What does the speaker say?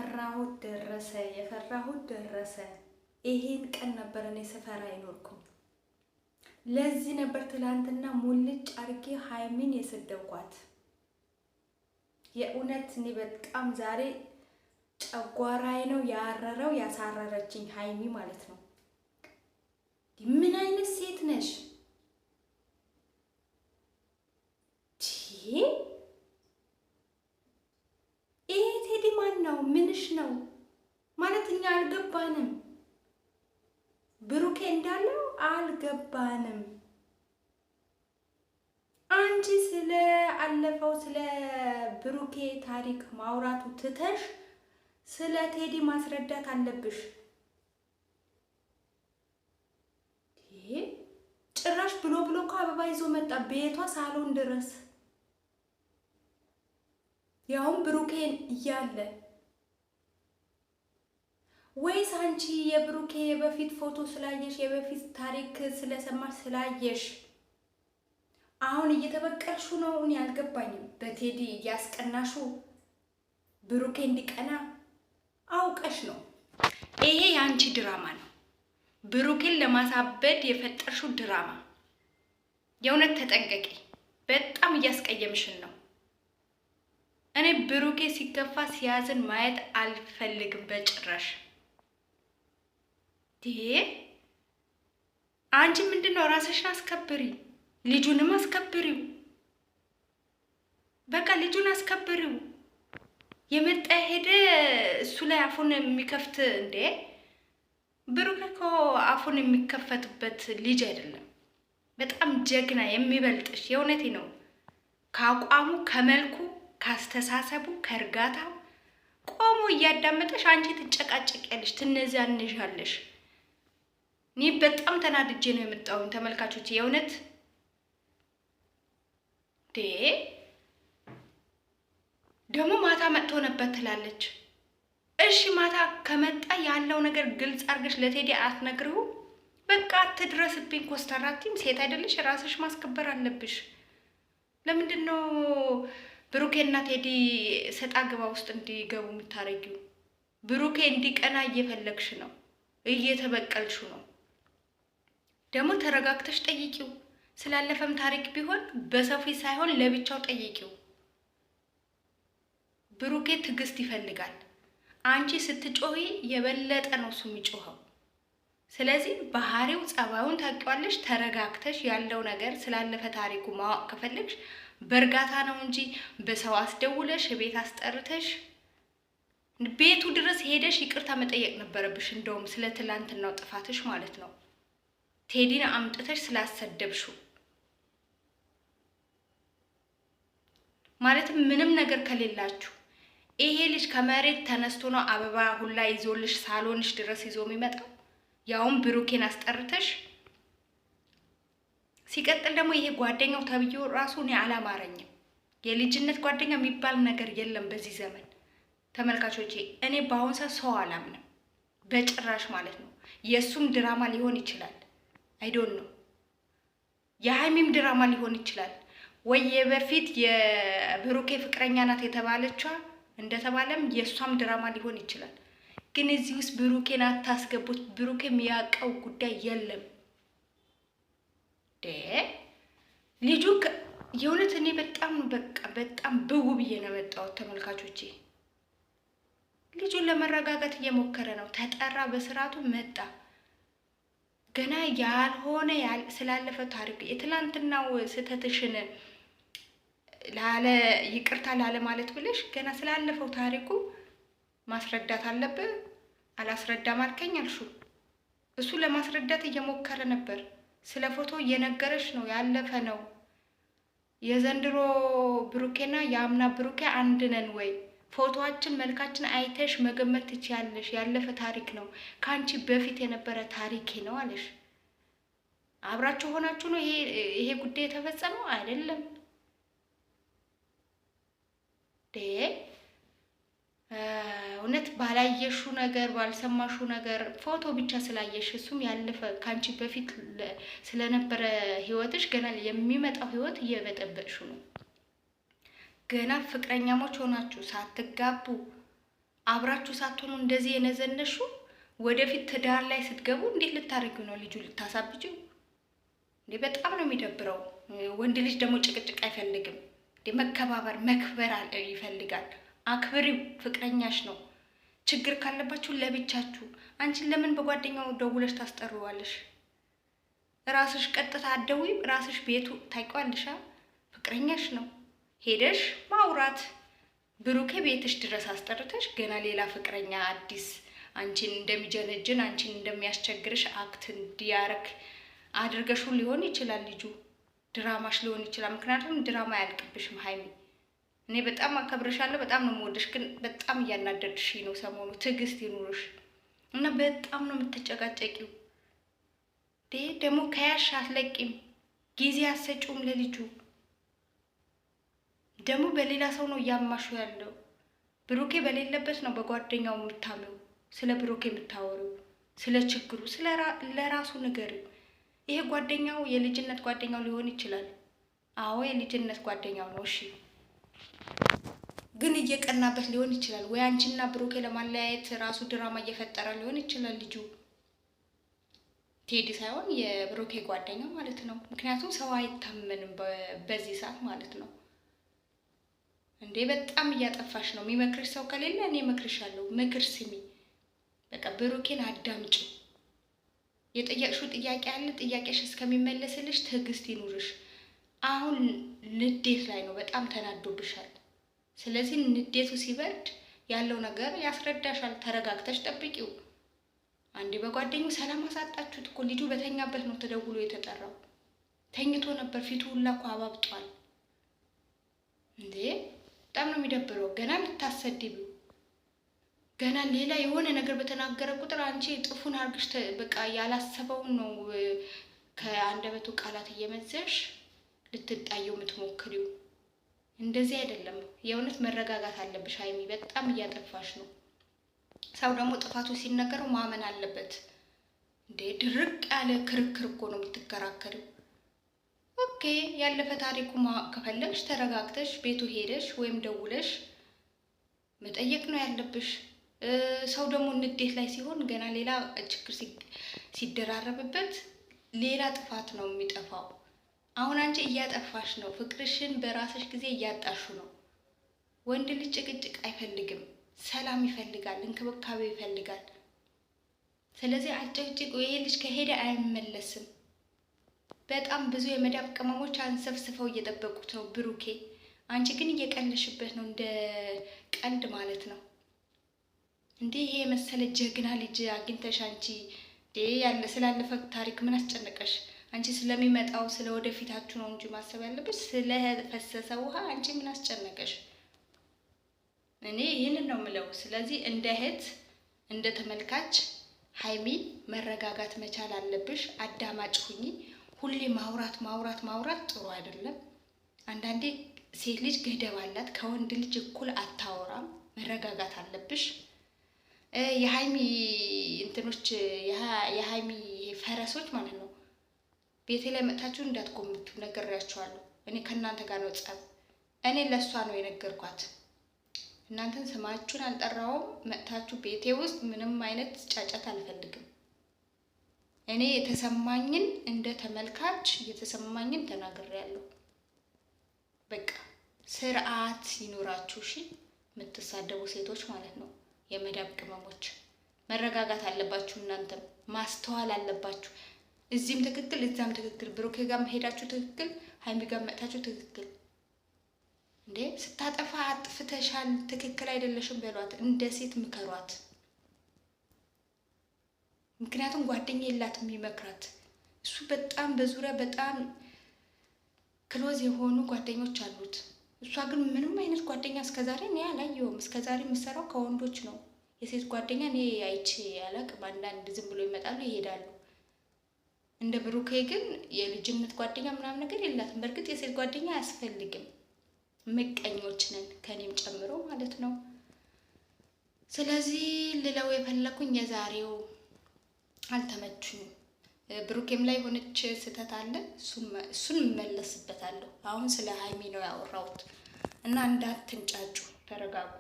የፈራሁት ደረሰ፣ የፈራሁት ደረሰ። ይሄን ቀን ነበር እኔ ስፈራ አይኖርኩም። ለዚህ ነበር ትላንትና ሙልጭ አርጌ ሃይሚን የሰደብኳት። የእውነት እኔ በጣም ዛሬ ጨጓራዬ ነው ያረረው፣ ያሳረረችኝ ሃይሚ ማለት ነው። ምን አይነት ሴት ነሽ? ይሄ ቴዲ ማን ነው? ምንሽ ነው ማለት እኛ አልገባንም። ብሩኬ እንዳለው አልገባንም። አንቺ ስለ አለፈው ስለ ብሩኬ ታሪክ ማውራቱ ትተሽ ስለ ቴዲ ማስረዳት አለብሽ። ጭራሽ ብሎ እኮ አበባ ይዞ መጣ ቤቷ ሳሎን ድረስ፣ ያውም ብሩኬን እያለ። ወይስ አንቺ የብሩኬ የበፊት ፎቶ ስላየሽ የበፊት ታሪክ ስለሰማሽ ስላየሽ አሁን እየተበቀልሹ ነው? እኔ አልገባኝም። በቴዲ እያስቀናሹ ብሩኬ እንዲቀና አውቀሽ ነው። ይሄ የአንቺ ድራማ ነው። ብሩኬን ለማሳበድ የፈጠርሽው ድራማ። የእውነት ተጠንቀቂ። በጣም እያስቀየምሽን ነው። እኔ ብሩኬ ሲከፋ ሲያዝን ማየት አልፈልግም በጭራሽ። አንቺ ምንድነው? ራስሽን አስከብሪ፣ ልጁንም አስከብሪው። በቃ ልጁን አስከብሪው። የመጣ ሄደ እሱ ላይ አፉን የሚከፍት እንዴ? ብሩክ እኮ አፉን የሚከፈትበት ልጅ አይደለም። በጣም ጀግና የሚበልጥሽ፣ የእውነቴ ነው። ከአቋሙ፣ ከመልኩ፣ ካስተሳሰቡ፣ ከእርጋታው ቆሞ እያዳመጠሽ አንቺ ትጨቃጨቂያለሽ፣ ትነዛንዣለሽ። እኔ በጣም ተናድጄ ነው የመጣሁኝ ተመልካቾች። የእውነት ደግሞ ማታ መጥቶ ነበር ትላለች። እሺ ማታ ከመጣ ያለው ነገር ግልጽ አድርገሽ ለቴዲ አትነግሪው? በቃ አትድረስብኝ። ኮስተራቲም ሴት አይደለሽ? ራስሽ ማስከበር አለብሽ። ለምንድን ነው ብሩኬና ቴዲ ሰጣ ገባ ውስጥ እንዲገቡ የምታረጊው? ብሩኬ እንዲቀና እየፈለግሽ ነው፣ እየተበቀልሽ ነው። ደግሞ ተረጋግተሽ ጠይቂው። ስላለፈም ታሪክ ቢሆን በሰው ፊት ሳይሆን ለብቻው ጠይቂው። ብሩኬ ትዕግስት ይፈልጋል። አንቺ ስትጮሂ የበለጠ ነው እሱ የሚጮኸው። ስለዚህ ባህሪው፣ ጸባዩን ታውቂዋለሽ። ተረጋግተሽ ያለው ነገር ስላለፈ ታሪኩ ማወቅ ከፈለግሽ በእርጋታ ነው እንጂ በሰው አስደውለሽ ቤት አስጠርተሽ ቤቱ ድረስ ሄደሽ ይቅርታ መጠየቅ ነበረብሽ። እንደውም ስለ ትላንትናው ጥፋትሽ ማለት ነው። ቴዲን አምጥተሽ ስላሰደብሽው ማለትም ምንም ነገር ከሌላችሁ ይሄ ልጅ ከመሬት ተነስቶ ነው አበባ ሁላ ይዞልሽ ሳሎንሽ ድረስ ይዞ የሚመጣው፣ ያውም ብሩኬን አስጠርተሽ። ሲቀጥል ደግሞ ይሄ ጓደኛው ተብዬው ራሱ እኔ አላማረኝም። የልጅነት ጓደኛ የሚባል ነገር የለም በዚህ ዘመን ተመልካቾቼ። እኔ በአሁን ሰው አላምንም በጭራሽ ማለት ነው። የእሱም ድራማ ሊሆን ይችላል፣ አይዶን ነው። የሃይሚም ድራማ ሊሆን ይችላል፣ ወይ የበፊት የብሩኬ ፍቅረኛ ናት የተባለችዋ እንደተባለም የእሷም ድራማ ሊሆን ይችላል። ግን እዚህ ውስጥ ብሩኬን አታስገቡት። ብሩኬ የሚያውቀው ጉዳይ የለም። ልጁ የእውነት እኔ በጣም ብው ብዬ ነው የመጣሁት ተመልካቾቼ። ልጁን ለመረጋጋት እየሞከረ ነው። ተጠራ፣ በስርዓቱ መጣ። ገና ያልሆነ ስላለፈ ታሪክ የትላንትናው ስህተትሽን ይቅርታ ላለ ማለት ብለሽ ገና ስላለፈው ታሪኩ ማስረዳት አለብህ። አላስረዳም አልከኝ አልሽው። እሱ ለማስረዳት እየሞከረ ነበር። ስለ ፎቶ እየነገረሽ ነው። ያለፈ ነው። የዘንድሮ ብሩኬና የአምና ብሩኬ አንድ ነን ወይ? ፎቶአችን መልካችን አይተሽ መገመት ትችያለሽ። ያለፈ ታሪክ ነው። ከአንቺ በፊት የነበረ ታሪኬ ነው አለሽ። አብራችሁ ሆናችሁ ነው ይሄ ጉዳይ የተፈጸመው አይደለም። እውነት ባላየሹ ነገር ባልሰማሹ ነገር ፎቶ ብቻ ስላየሽ እሱም ያለፈ ካንቺ በፊት ስለነበረ ህይወትሽ ገና የሚመጣው ህይወት እየበጠበጥሹ ነው። ገና ፍቅረኛሞች ሆናችሁ ሳትጋቡ አብራችሁ ሳትሆኑ እንደዚህ የነዘነሹ ወደፊት ትዳር ላይ ስትገቡ እንዴት ልታደርጊው ነው? ልጁ ልታሳብጂው እንዴ? በጣም ነው የሚደብረው። ወንድ ልጅ ደግሞ ጭቅጭቅ አይፈልግም። መከባበር መክበር ይፈልጋል። አክብሪው፣ ፍቅረኛሽ ነው። ችግር ካለባችሁ ለብቻችሁ። አንቺን ለምን በጓደኛው ደውለሽ ታስጠሩዋለሽ? ራስሽ ቀጥታ አትደውይም? ራስሽ ቤቱ ታውቂዋለሽ። ፍቅረኛሽ ነው። ሄደሽ ማውራት። ብሩኬ ቤትሽ ድረስ አስጠርተሽ ገና ሌላ ፍቅረኛ አዲስ አንቺን እንደሚጀነጅን አንቺን እንደሚያስቸግርሽ አክት እንዲያረግ አድርገሽው ሊሆን ይችላል። ልጁ ድራማሽ ሊሆን ይችላል። ምክንያቱም ድራማ አያልቅብሽም ሀይሚ። እኔ በጣም አከብርሻለሁ፣ በጣም ነው የምወደሽ፣ ግን በጣም እያናደድሽ ነው ሰሞኑ። ትዕግስት ይኑርሽ እና በጣም ነው የምትጨቃጨቂው። ደግሞ ከያሽ አትለቂም፣ ጊዜ አትሰጪውም ለልጁ። ደግሞ በሌላ ሰው ነው እያማሹ ያለው። ብሩኬ በሌለበት ነው በጓደኛው የምታሚው፣ ስለ ብሩኬ የምታወሪው፣ ስለ ችግሩ ለራሱ ንገሪው። ይሄ ጓደኛው የልጅነት ጓደኛው ሊሆን ይችላል። አዎ የልጅነት ጓደኛው ነው። እሺ ግን እየቀናበት ሊሆን ይችላል። ወይ አንቺና ብሩኬ ለማለያየት ራሱ ድራማ እየፈጠረ ሊሆን ይችላል ልጁ። ቴዲ ሳይሆን የብሩኬ ጓደኛ ማለት ነው። ምክንያቱም ሰው አይታመንም በዚህ ሰዓት ማለት ነው። እንዴ በጣም እያጠፋሽ ነው። የሚመክርሽ ሰው ከሌለ እኔ እመክርሻለሁ። ምክር ስሚ። በቃ ብሩኬን አዳምጪ። የጠየቅሽው ጥያቄ አለ። ጥያቄሽ እስከሚመለስልሽ ትዕግስት ይኑርሽ። አሁን ንዴት ላይ ነው። በጣም ተናዶብሻል። ስለዚህ ንዴቱ ሲበርድ ያለው ነገር ያስረዳሻል። ተረጋግተሽ ጠብቂው። አንዴ በጓደኛው ሰላም አሳጣችሁት እኮ። ልጁ በተኛበት ነው ተደውሎ የተጠራው። ተኝቶ ነበር። ፊቱ ሁላ እኮ አባብጧል። እንዴ በጣም ነው የሚደብረው። ገና ልታሰድቢው፣ ገና ሌላ የሆነ ነገር በተናገረ ቁጥር አንቺ ጥፉን አርግሽ በቃ ያላሰበውን ነው ከአንደበቱ ቃላት እየመዘሽ ልትጣየው የምትሞክሪው። እንደዚህ አይደለም። የእውነት መረጋጋት አለብሽ ሀይሚ። በጣም እያጠፋሽ ነው። ሰው ደግሞ ጥፋቱ ሲነገረው ማመን አለበት። እንዴ ድርቅ ያለ ክርክር እኮ ነው የምትከራከሪው። ኦኬ ያለፈ ታሪኩ ከፈለግሽ ተረጋግተሽ ቤቱ ሄደሽ ወይም ደውለሽ መጠየቅ ነው ያለብሽ። ሰው ደግሞ ንዴት ላይ ሲሆን ገና ሌላ ችግር ሲደራረብበት ሌላ ጥፋት ነው የሚጠፋው። አሁን አንቺ እያጠፋሽ ነው። ፍቅርሽን በራስሽ ጊዜ እያጣሹ ነው። ወንድ ልጅ ጭቅጭቅ አይፈልግም። ሰላም ይፈልጋል፣ እንክብካቤ ይፈልጋል። ስለዚህ አጨቅጭቁ። ይሄ ልጅ ከሄደ አይመለስም። በጣም ብዙ የመዳብ ቅመሞች አንሰፍስፈው እየጠበቁት ነው ብሩኬ። አንቺ ግን እየቀለሽበት ነው፣ እንደ ቀልድ ማለት ነው። እንዴ ይሄ የመሰለ ጀግና ልጅ አግኝተሽ አንቺ ስላለፈ ታሪክ ምን አስጨነቀሽ? አንቺ ስለሚመጣው ስለ ወደፊታችሁ ነው እንጂ ማሰብ ያለብሽ። ስለፈሰሰ ውሃ አንቺ ምን አስጨነቀሽ? እኔ ይህንን ነው የምለው። ስለዚህ እንደ እህት እንደ ተመልካች ሀይሚ መረጋጋት መቻል አለብሽ። አዳማጭ ሁኚ። ሁሌ ማውራት ማውራት ማውራት ጥሩ አይደለም። አንዳንዴ ሴት ልጅ ገደብ አላት። ከወንድ ልጅ እኩል አታወራም። መረጋጋት አለብሽ። የሀይሚ እንትኖች የሀይሚ ፈረሶች ማለት ነው ቤቴ ላይ መጥታችሁ እንዳትጎምቱ ነግሬያችኋለሁ። እኔ ከእናንተ ጋር ነው ጸብ። እኔ ለእሷ ነው የነገርኳት። እናንተን ስማችሁን አልጠራውም። መጥታችሁ ቤቴ ውስጥ ምንም አይነት ጫጫት አልፈልግም። እኔ የተሰማኝን እንደ ተመልካች የተሰማኝን ተናግሬያለሁ። በቃ ስርዓት ይኖራችሁ እሺ። የምትሳደቡ ሴቶች ማለት ነው፣ የመዳብ ቅመሞች መረጋጋት አለባችሁ። እናንተም ማስተዋል አለባችሁ። እዚህም ትክክል እዛም ትክክል። ብሩኬ ጋር መሄዳችሁ ትክክል፣ ሀይሚ ጋር መጥታችሁ ትክክል። እንዴ ስታጠፋ አጥፍተሻል፣ ትክክል አይደለሽም በሏት። እንደ ሴት ምከሯት። ምክንያቱም ጓደኛ የላትም የሚመክራት። እሱ በጣም በዙሪያ በጣም ክሎዝ የሆኑ ጓደኞች አሉት። እሷ ግን ምንም አይነት ጓደኛ እስከዛሬ እኔ አላየሁም። እስከዛሬ የምሰራው ከወንዶች ነው። የሴት ጓደኛ እኔ አይቼ አላቅም። አንዳንድ ዝም ብሎ ይመጣሉ ይሄዳሉ። እንደ ብሩኬ ግን የልጅነት ጓደኛ ምናምን ነገር የላትም። በእርግጥ የሴት ጓደኛ አያስፈልግም። ምቀኞች ነን ከኔም ጨምሮ ማለት ነው። ስለዚህ ልለው የፈለኩኝ የዛሬው አልተመቹኝም። ብሩኬም ላይ የሆነች ስህተት አለ። እሱን እመለስበታለሁ። አሁን ስለ ሀይሚ ነው ያወራሁት እና እንዳትንጫጩ፣ ተረጋጉ።